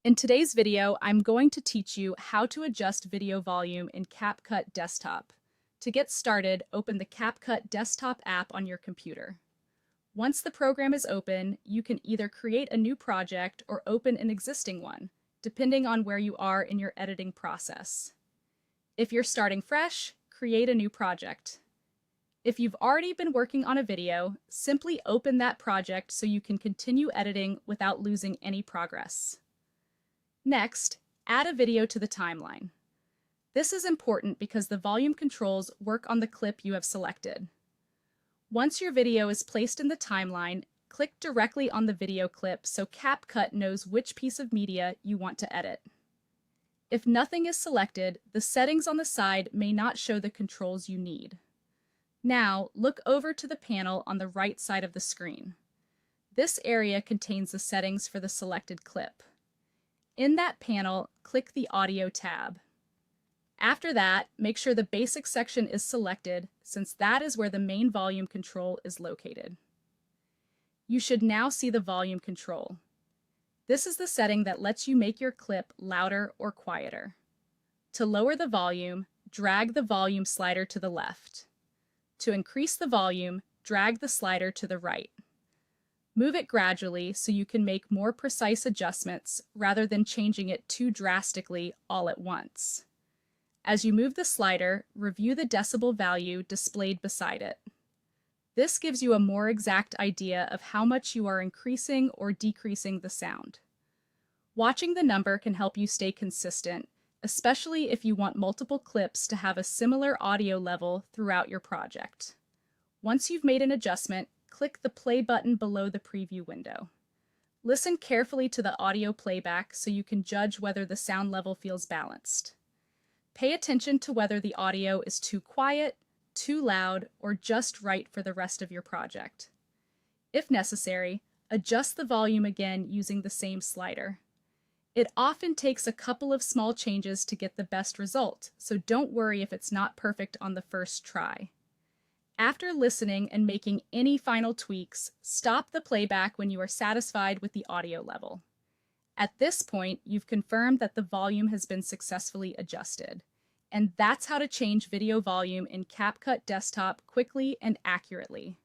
In today's video, I'm going to teach you how to adjust video volume in CapCut Desktop. To get started, open the CapCut Desktop app on your computer. Once the program is open, you can either create a new project or open an existing one, depending on where you are in your editing process. If you're starting fresh, create a new project. If you've already been working on a video, simply open that project so you can continue editing without losing any progress. Next, add a video to the timeline. This is important because the volume controls work on the clip you have selected. Once your video is placed in the timeline, click directly on the video clip so CapCut knows which piece of media you want to edit. If nothing is selected, the settings on the side may not show the controls you need. Now, look over to the panel on the right side of the screen. This area contains the settings for the selected clip. In that panel, click the Audio tab. After that, make sure the Basic section is selected, since that is where the main volume control is located. You should now see the volume control. This is the setting that lets you make your clip louder or quieter. To lower the volume, drag the volume slider to the left. To increase the volume, drag the slider to the right. Move it gradually so you can make more precise adjustments rather than changing it too drastically all at once. As you move the slider, review the decibel value displayed beside it. This gives you a more exact idea of how much you are increasing or decreasing the sound. Watching the number can help you stay consistent, especially if you want multiple clips to have a similar audio level throughout your project. Once you've made an adjustment, click the play button below the preview window. Listen carefully to the audio playback so you can judge whether the sound level feels balanced. Pay attention to whether the audio is too quiet, too loud, or just right for the rest of your project. If necessary, adjust the volume again using the same slider. It often takes a couple of small changes to get the best result, so don't worry if it's not perfect on the first try. After listening and making any final tweaks, stop the playback when you are satisfied with the audio level. At this point, you've confirmed that the volume has been successfully adjusted. And that's how to change video volume in CapCut Desktop quickly and accurately.